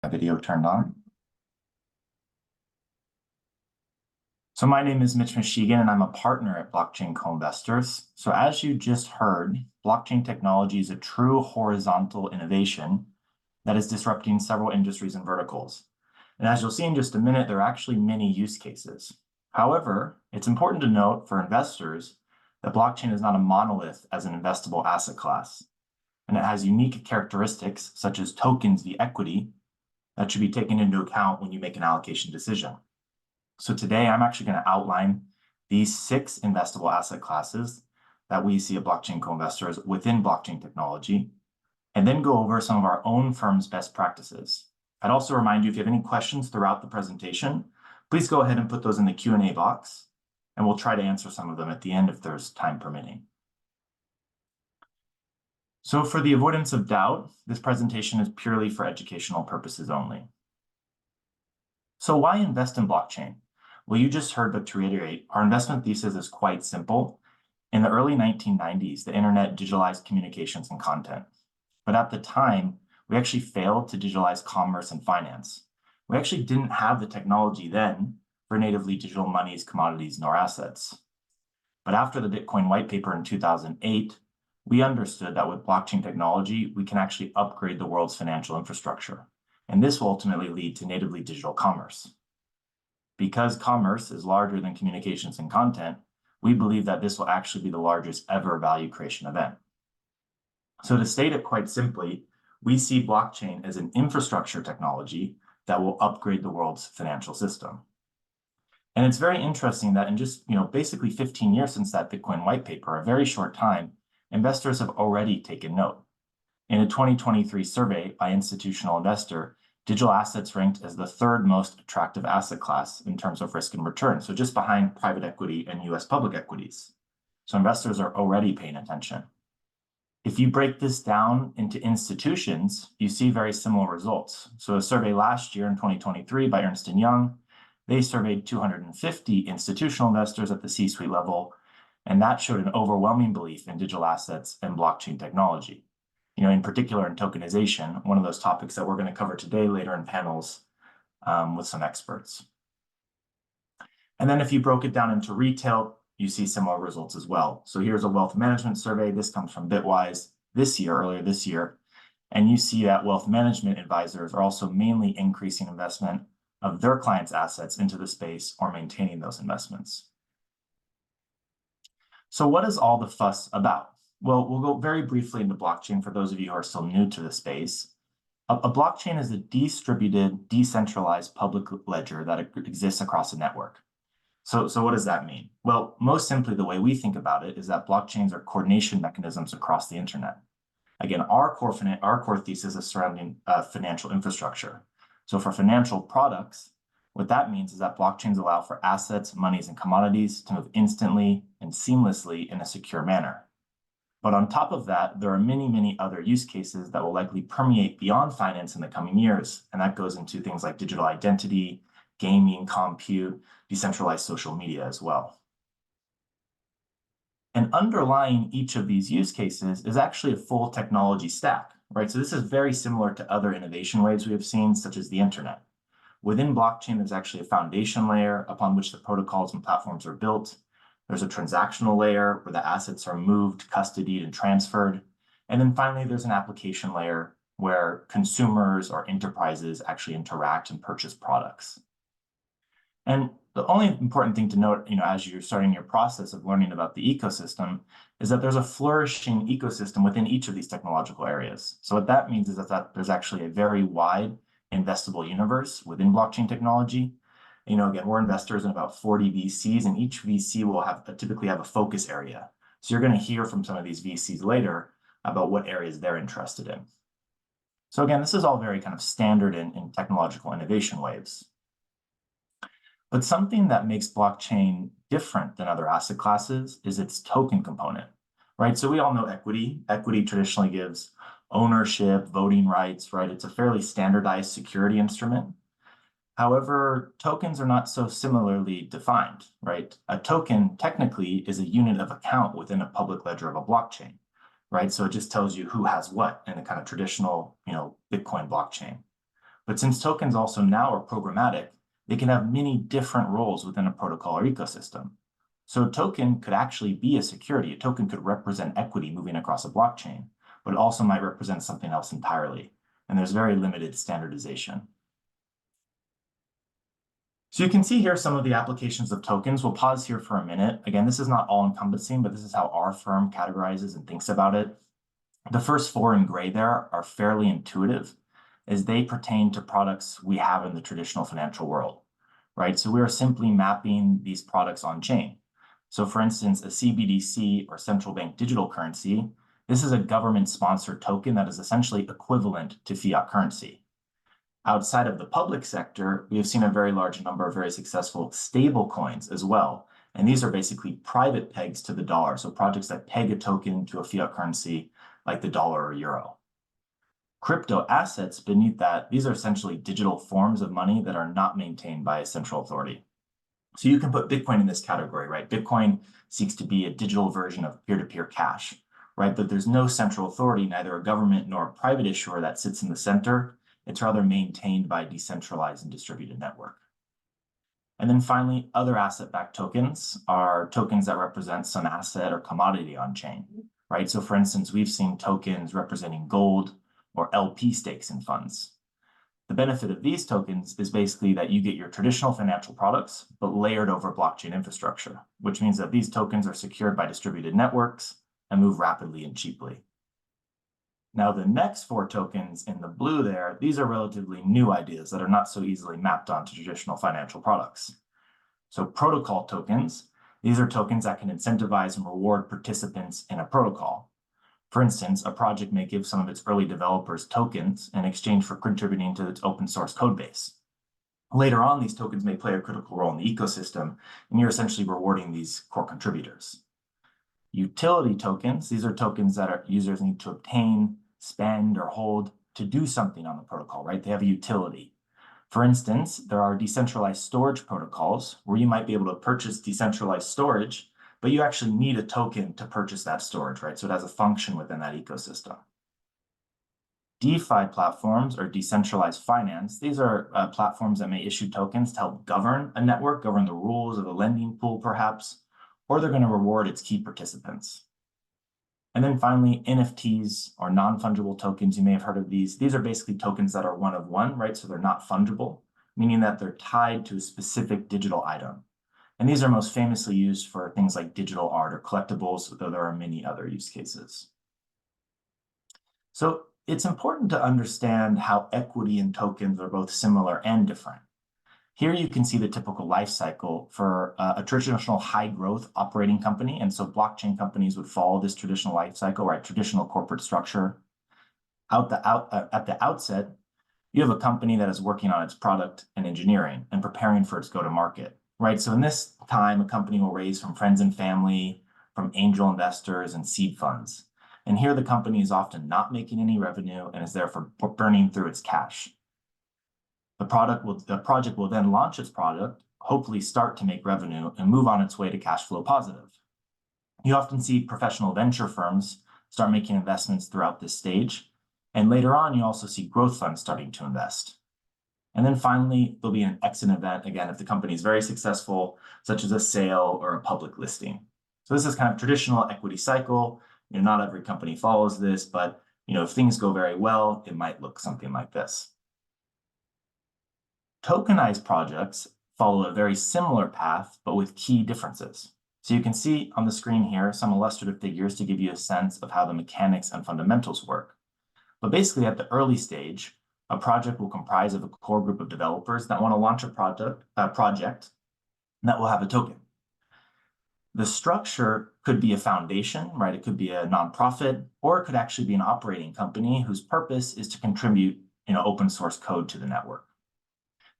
A video turned on. So my name is Mitch Michigan, and I'm a partner at Blockchain Co-Investors. So as you just heard, blockchain technology is a true horizontal innovation that is disrupting several industries and verticals. And as you'll see in just a minute, there are actually many use cases. However, it's important to note for investors that blockchain is not a monolith as an investable asset class, and it has unique characteristics such as tokens v equity that should be taken into account when you make an allocation decision. So today I'm actually going to outline these 6 investable asset classes that we see at Blockchain Co-Investors within blockchain technology, and then go over some of our own firm's best practices. I'd also remind you, if you have any questions throughout the presentation, please go ahead and put those in the Q&A box, and we'll try to answer some of them at the end if there's time permitting. So for the avoidance of doubt, this presentation is purely for educational purposes only. So why invest in blockchain? Well, you just heard, but to reiterate, our investment thesis is quite simple. In the early 1990s, the internet digitalized communications and content. But at the time, we actually failed to digitalize commerce and finance. We actually didn't have the technology then for natively digital monies, commodities, nor assets. But after the Bitcoin white paper in 2008, we understood that with blockchain technology, we can actually upgrade the world's financial infrastructure. And this will ultimately lead to natively digital commerce. Because commerce is larger than communications and content, we believe that this will actually be the largest ever value creation event. So to state it quite simply, we see blockchain as an infrastructure technology that will upgrade the world's financial system. And it's very interesting that in just, basically 15 years since that Bitcoin white paper, a very short time, investors have already taken note. In a 2023 survey by Institutional Investor, digital assets ranked as the 3rd most attractive asset class in terms of risk and return, so just behind private equity and US public equities. So investors are already paying attention. If you break this down into institutions, you see very similar results. So a survey last year in 2023 by Ernst & Young, they surveyed 250 institutional investors at the C-suite level, and that showed an overwhelming belief in digital assets and blockchain technology. In particular in tokenization, one of those topics that we're going to cover today later in panels with some experts. And then if you broke it down into retail, you see similar results as well. So here's a wealth management survey. This comes from Bitwise earlier this year. And you see that wealth management advisors are also mainly increasing investment of their clients' assets into the space or maintaining those investments. So what is all the fuss about? Well, we'll go very briefly into blockchain for those of you who are still new to the space. A blockchain is a distributed, decentralized public ledger that exists across a network. So what does that mean? Well, most simply, the way we think about it is that blockchains are coordination mechanisms across the internet. Again, our core thesis is surrounding financial infrastructure. So for financial products, what that means is that blockchains allow for assets, monies, and commodities to move instantly and seamlessly in a secure manner. But on top of that, there are many, many other use cases that will likely permeate beyond finance in the coming years. And that goes into things like digital identity, gaming, compute, decentralized social media as well. And underlying each of these use cases is actually a full technology stack, right? So this is very similar to other innovation waves we have seen, such as the internet. Within blockchain, there's actually a foundation layer upon which the protocols and platforms are built. There's a transactional layer where the assets are moved, custodied, and transferred. And then finally, there's an application layer where consumers or enterprises actually interact and purchase products. And the only important thing to note, as you're starting your process of learning about the ecosystem, is that there's a flourishing ecosystem within each of these technological areas. So what that means is that there's actually a very wide investable universe within blockchain technology. Again, we're investors in about 40 VCs, and each VC will typically have a focus area. So you're going to hear from some of these VCs later about what areas they're interested in. So again, this is all very kind of standard in technological innovation waves. But something that makes blockchain different than other asset classes is its token component, right? So we all know equity. Equity traditionally gives ownership, voting rights, right? It's a fairly standardized security instrument. However, tokens are not so similarly defined, right? A token technically is a unit of account within a public ledger of a blockchain, right? So it just tells you who has what in a kind of traditional, Bitcoin blockchain. But since tokens also now are programmatic, they can have many different roles within a protocol or ecosystem. So a token could actually be a security. A token could represent equity moving across a blockchain, but it also might represent something else entirely. And there's very limited standardization. So you can see here some of the applications of tokens. We'll pause here for a minute. Again, this is not all encompassing, but this is how our firm categorizes and thinks about it. The first four in gray there are fairly intuitive as they pertain to products we have in the traditional financial world, right? So we are simply mapping these products on chain. So for instance, a CBDC or central bank digital currency, this is a government-sponsored token that is essentially equivalent to fiat currency. Outside of the public sector, we have seen a very large number of very successful stable coins as well. And these are basically private pegs to the dollar. So projects that peg a token to a fiat currency like the dollar or euro. Crypto assets beneath that, these are essentially digital forms of money that are not maintained by a central authority. So you can put Bitcoin in this category, right? Bitcoin seeks to be a digital version of peer-to-peer cash, right? But there's no central authority, neither a government nor a private issuer that sits in the center. It's rather maintained by a decentralized and distributed network. And then finally, other asset-backed tokens are tokens that represent some asset or commodity on chain, right? So for instance, we've seen tokens representing gold or LP stakes in funds. The benefit of these tokens is basically that you get your traditional financial products, but layered over blockchain infrastructure, which means that these tokens are secured by distributed networks and move rapidly and cheaply. Now, the next four tokens in the blue there, these are relatively new ideas that are not so easily mapped onto traditional financial products. So protocol tokens, these are tokens that can incentivize and reward participants in a protocol. For instance, a project may give some of its early developers tokens in exchange for contributing to its open source code base. Later on, these tokens may play a critical role in the ecosystem, and you're essentially rewarding these core contributors. Utility tokens, these are tokens that our users need to obtain, spend, or hold to do something on the protocol, right? They have a utility. For instance, there are decentralized storage protocols where you might be able to purchase decentralized storage, but you actually need a token to purchase that storage, right? So it has a function within that ecosystem. DeFi platforms or decentralized finance, these are platforms that may issue tokens to help govern a network, govern the rules of a lending pool perhaps, or they're going to reward its key participants. And then finally, NFTs or non-fungible tokens, you may have heard of these. These are basically tokens that are one of one, right? So they're not fungible, meaning that they're tied to a specific digital item. And these are most famously used for things like digital art or collectibles, though there are many other use cases. So it's important to understand how equity and tokens are both similar and different. Here you can see the typical life cycle for a traditional high growth operating company. And so blockchain companies would follow this traditional life cycle, right? Traditional corporate structure. At the outset, you have a company that is working on its product and engineering and preparing for its go-to-market. Right, so in this time, a company will raise from friends and family, from angel investors and seed funds. And here the company is often not making any revenue and is therefore burning through its cash. The project will then launch its product, hopefully start to make revenue and move on its way to cash flow positive. You often see professional venture firms start making investments throughout this stage. And later on, you also see growth funds starting to invest. And then finally, there'll be an exit event, again, if the company is very successful, such as a sale or a public listing. So this is kind of traditional equity cycle. Not every company follows this, but if things go very well, it might look something like this. Tokenized projects follow a very similar path, but with key differences. So you can see on the screen here some illustrative figures to give you a sense of how the mechanics and fundamentals work. But basically at the early stage, a project will comprise of a core group of developers that want to launch a project that will have a token. The structure could be a foundation, right? It could be a nonprofit, or it could actually be an operating company whose purpose is to contribute open source code to the network.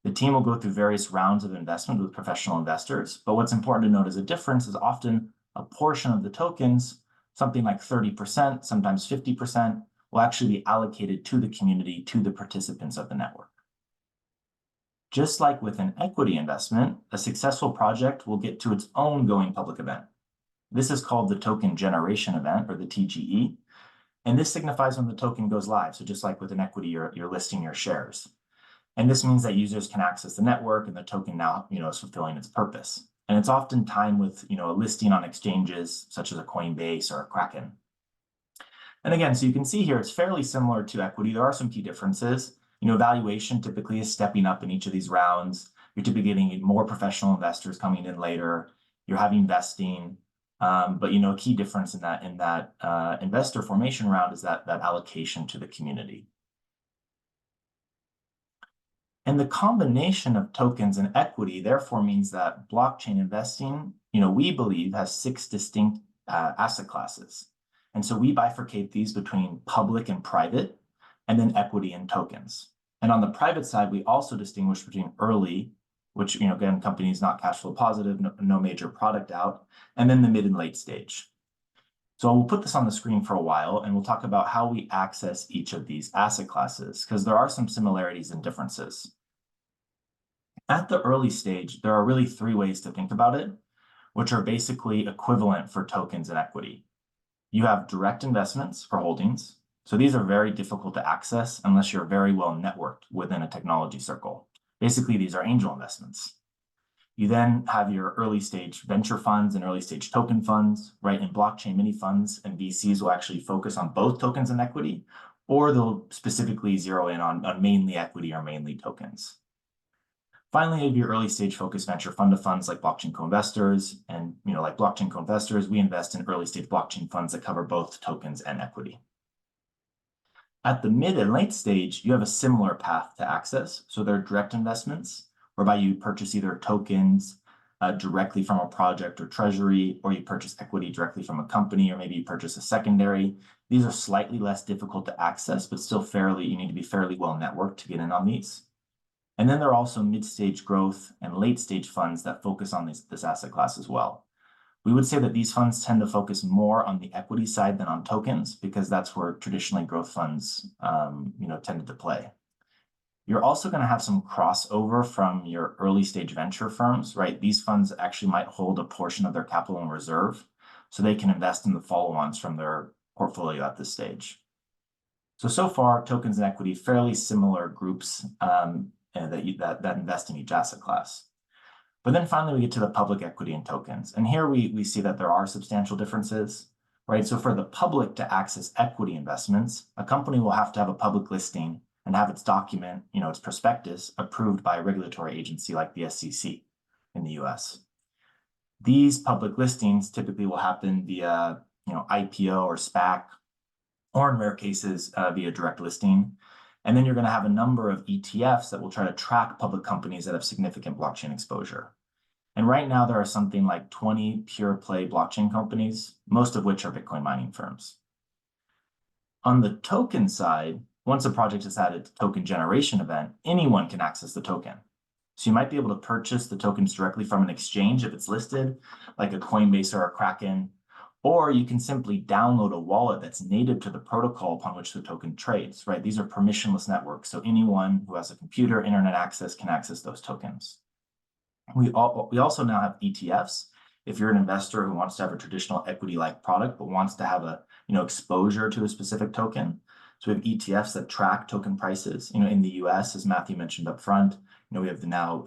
The team will go through various rounds of investment with professional investors, but what's important to note as a difference is often a portion of the tokens, something like 30%, sometimes 50%, will actually be allocated to the community, to the participants of the network. Just like with an equity investment, a successful project will get to its own going public event. This is called the token generation event, or the TGE, and this signifies when the token goes live. So just like with an equity, you're listing your shares. And this means that users can access the network and the token now, is fulfilling its purpose. And it's often timed with, a listing on exchanges such as a Coinbase or a Kraken. And again, so you can see here, it's fairly similar to equity. There are some key differences. Valuation typically is stepping up in each of these rounds. You're typically getting more professional investors coming in later. You're having vesting. But a key difference in that investor formation round is that allocation to the community. And the combination of tokens and equity therefore means that blockchain investing, we believe has 6 distinct asset classes. And so we bifurcate these between public and private, and then equity and tokens. And on the private side, we also distinguish between early, which, again, companies not cash flow positive, no major product out, and then the mid and late stage. So we'll put this on the screen for a while, and we'll talk about how we access each of these asset classes, because there are some similarities and differences. At the early stage, there are really 3 ways to think about it, which are basically equivalent for tokens and equity. You have direct investments for holdings. So these are very difficult to access unless you're very well networked within a technology circle. Basically, these are angel investments. You then have your early stage venture funds and early stage token funds, right? In blockchain mini funds and VCs will actually focus on both tokens and equity, or they'll specifically zero in on mainly equity or mainly tokens. Finally, you have your early stage focused venture fund of funds like blockchain co-investors. And like blockchain co-investors, we invest in early stage blockchain funds that cover both tokens and equity. At the mid and late stage, you have a similar path to access. So there are direct investments, whereby you purchase either tokens directly from a project or treasury, or you purchase equity directly from a company, or maybe you purchase a secondary. These are slightly less difficult to access, but still you need to be fairly well networked to get in on these. And then there are also mid-stage growth and late-stage funds that focus on this asset class as well. We would say that these funds tend to focus more on the equity side than on tokens, because that's where traditionally growth funds tended to play. You're also going to have some crossover from your early-stage venture firms, right? These funds actually might hold a portion of their capital in reserve, so they can invest in the follow-ons from their portfolio at this stage. So far, tokens and equity, fairly similar groups that invest in each asset class. But then finally, we get to the public equity and tokens. And here we see that there are substantial differences, right? So for the public to access equity investments, a company will have to have a public listing and have its document, its prospectus, approved by a regulatory agency like the SEC in the US. These public listings typically will happen via, IPO or SPAC, or in rare cases, via direct listing. And then you're going to have a number of ETFs that will try to track public companies that have significant blockchain exposure. And right now, there are something like 20 pure play blockchain companies, most of which are Bitcoin mining firms. On the token side, once a project has had its token generation event, anyone can access the token. So you might be able to purchase the tokens directly from an exchange if it's listed, like a Coinbase or a Kraken, or you can simply download a wallet that's native to the protocol upon which the token trades, right? These are permissionless networks, so anyone who has a computer, internet access can access those tokens. We also now have ETFs. If you're an investor who wants to have a traditional equity-like product, but wants to have a exposure to a specific token, so we have ETFs that track token prices. In the US, as Matthew mentioned up front, we have the now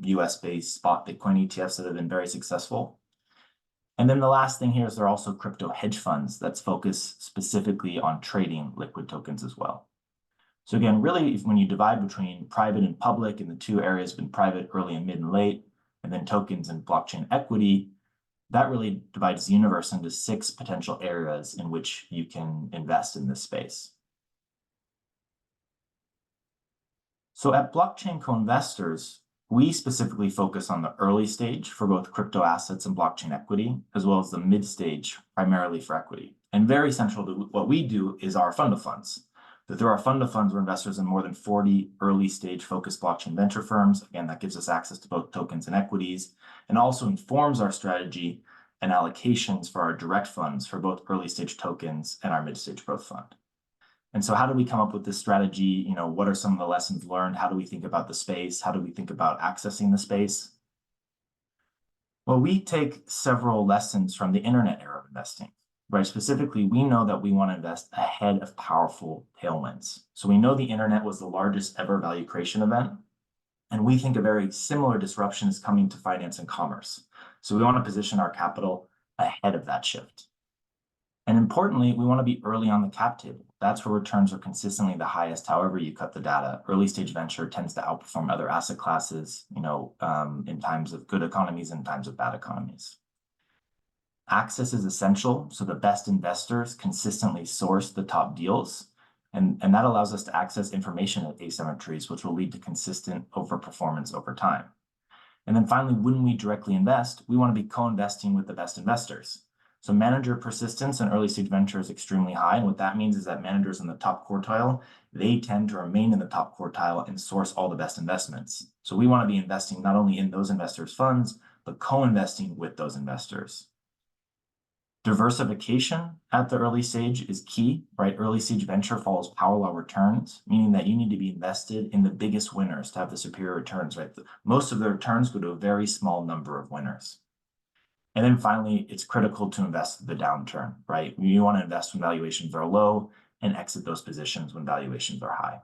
US-based spot Bitcoin ETFs that have been very successful. And then the last thing here is there are also crypto hedge funds that's focused specifically on trading liquid tokens as well. So again, really, when you divide between private and public, and the 2 areas have been private, early and mid and late, and then tokens and blockchain equity, that really divides the universe into 6 potential areas in which you can invest in this space. So at Blockchain Co-Investors, we specifically focus on the early stage for both crypto assets and blockchain equity, as well as the mid stage, primarily for equity. And very central to what we do is our fund of funds. So through our fund of funds, we're investors in more than 40 early stage focused blockchain venture firms. Again, that gives us access to both tokens and equities, and also informs our strategy and allocations for our direct funds for both early stage tokens and our mid stage growth fund. And so how do we come up with this strategy? What are some of the lessons learned? How do we think about the space? How do we think about accessing the space? Well, we take several lessons from the internet era of investing. right? Specifically, we know that we want to invest ahead of powerful tailwinds. So we know the internet was the largest ever value creation event, and we think a very similar disruption is coming to finance and commerce. So we want to position our capital ahead of that shift. And importantly, we want to be early on the cap table. That's where returns are consistently the highest, however you cut the data. Early stage venture tends to outperform other asset classes, in times of good economies and times of bad economies. Access is essential, so the best investors consistently source the top deals, and that allows us to access information at asymmetries, which will lead to consistent overperformance over time. And then finally, when we directly invest, we want to be co-investing with the best investors. So manager persistence in early stage venture is extremely high. And what that means is that managers in the top quartile, they tend to remain in the top quartile and source all the best investments. So we want to be investing not only in those investors' funds, but co-investing with those investors. Diversification at the early stage is key, right? Early stage venture follows power law returns, meaning that you need to be invested in the biggest winners to have the superior returns, right? Most of the returns go to a very small number of winners. And then finally, it's critical to invest in the downturn, right? You want to invest when valuations are low and exit those positions when valuations are high.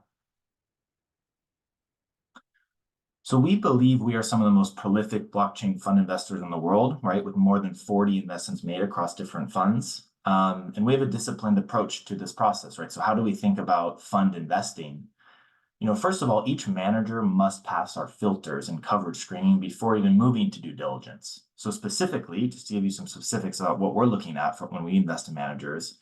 So we believe we are some of the most prolific blockchain fund investors in the world, right? With more than 40 investments made across different funds. And we have a disciplined approach to this process, right? So how do we think about fund investing? First of all, each manager must pass our filters and coverage screening before even moving to due diligence. So specifically, just to give you some specifics about what we're looking at for when we invest in managers,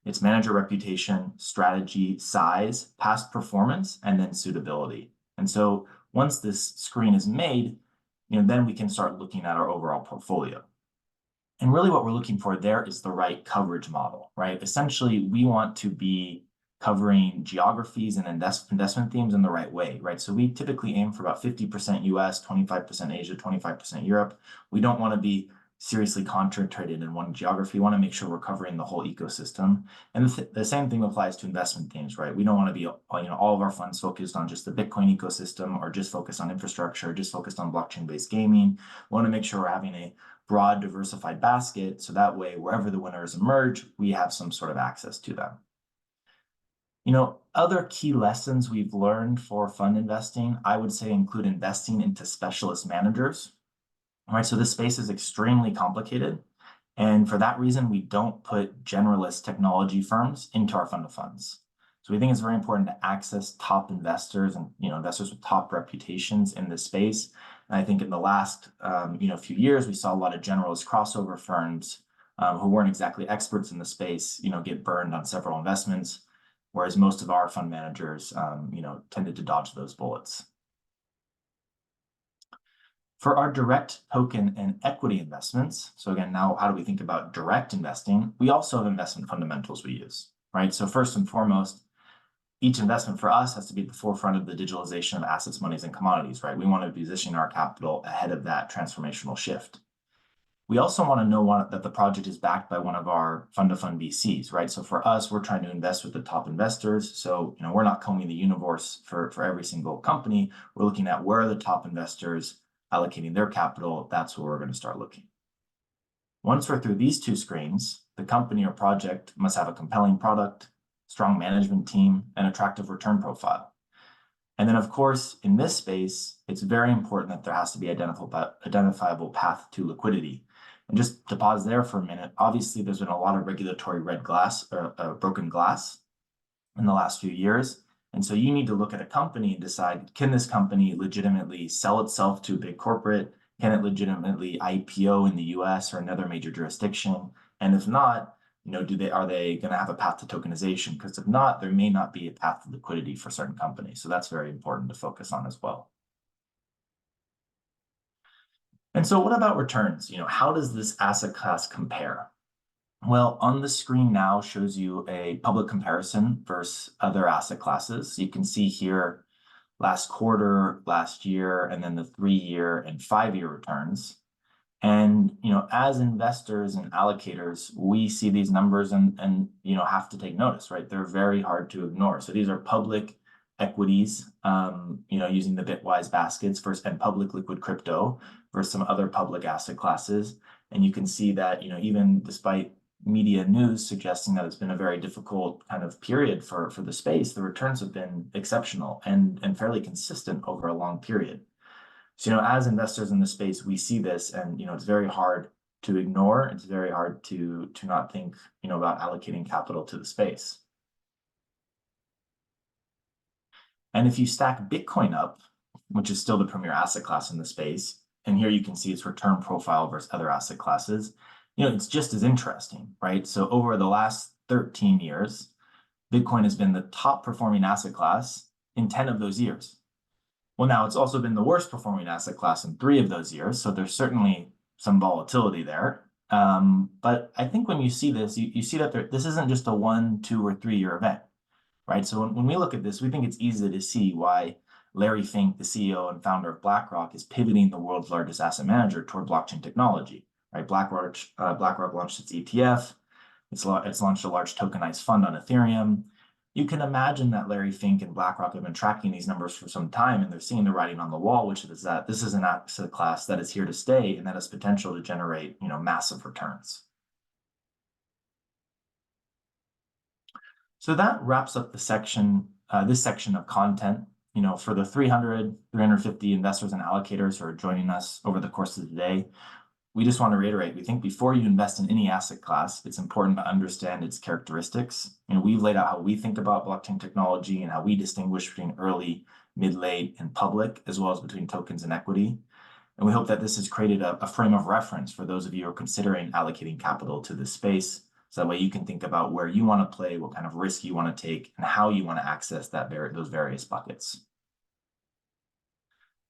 it's manager reputation, strategy, size, past performance, and then suitability. And so once this screen is made, then we can start looking at our overall portfolio. And really what we're looking for there is the right coverage model, right? Essentially, we want to be covering geographies and investment themes in the right way, right? So we typically aim for about 50% US, 25% Asia, 25% Europe. We don't want to be seriously concentrated in one geography. We want to make sure we're covering the whole ecosystem. And the same thing applies to investment themes, right? We don't want to be, all of our funds focused on just the Bitcoin ecosystem or just focused on infrastructure, or just focused on blockchain-based gaming. We want to make sure we're having a broad, diversified basket. So that way, wherever the winners emerge, we have some sort of access to them. Other key lessons we've learned for fund investing, I would say, include investing into specialist managers. All right, so this space is extremely complicated. And for that reason, we don't put generalist technology firms into our fund of funds. So we think it's very important to access top investors and investors with top reputations in this space. And I think in the last few years, we saw a lot of generalist crossover firms who weren't exactly experts in the space, get burned on several investments, whereas most of our fund managers, tended to dodge those bullets. For our direct token and equity investments, so again, now how do we think about direct investing? We also have investment fundamentals we use, right? So first and foremost, each investment for us has to be at the forefront of the digitalization of assets, monies, and commodities, right? We want to position our capital ahead of that transformational shift. We also want to know that the project is backed by one of our fund-to-fund VCs, right? So for us, we're trying to invest with the top investors. So, we're not combing the universe for every single company. We're looking at where are the top investors allocating their capital. That's where we're going to start looking. Once we're through these two screens, the company or project must have a compelling product, strong management team, and attractive return profile. And then, of course, in this space, it's very important that there has to be identifiable path to liquidity. And just to pause there for a minute, obviously there's been a lot of regulatory broken glass in the last few years. And so you need to look at a company and decide, can this company legitimately sell itself to a big corporate? Can it legitimately IPO in the US or another major jurisdiction? And if not, are they going to have a path to tokenization? Because if not, there may not be a path to liquidity for certain companies. So that's very important to focus on as well. And so what about returns? How does this asset class compare? Well, on the screen now shows you a public comparison versus other asset classes. You can see here last quarter, last year, and then the 3-year and 5-year returns. And, as investors and allocators, we see these numbers and have to take notice, right? They're very hard to ignore. So these are public equities, using the Bitwise baskets and public liquid crypto versus some other public asset classes. And you can see that, even despite media news suggesting that it's been a very difficult kind of period for the space, the returns have been exceptional and fairly consistent over a long period. So, as investors in the space, we see this, and it's very hard to ignore. It's very hard to not think about allocating capital to the space. And if you stack Bitcoin up, which is still the premier asset class in the space, and here you can see its return profile versus other asset classes, it's just as interesting, right? So over the last 13 years, Bitcoin has been the top performing asset class in 10 of those years. Well, now it's also been the worst performing asset class in 3 of those years. So there's certainly some volatility there. But I think when you see this, you see that this isn't just a 1, 2, or 3 year event, right? So when we look at this, we think it's easy to see why Larry Fink, the CEO and founder of BlackRock, is pivoting the world's largest asset manager toward blockchain technology, right? BlackRock launched its ETF. It's launched a large tokenized fund on Ethereum. You can imagine that Larry Fink and BlackRock have been tracking these numbers for some time, and they're seeing the writing on the wall, which is that this is an asset class that is here to stay and that has potential to generate, massive returns. So that wraps up the section, this section of content. For the 350 investors and allocators who are joining us over the course of the day, we just want to reiterate, we think before you invest in any asset class, it's important to understand its characteristics. We've laid out how we think about blockchain technology and how we distinguish between early, mid, late, and public, as well as between tokens and equity. And we hope that this has created a frame of reference for those of you who are considering allocating capital to this space. So that way you can think about where you want to play, what kind of risk you want to take, and how you want to access those various buckets.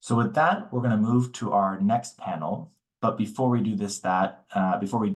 So with that, we're going to move to our next panel. But before we do before we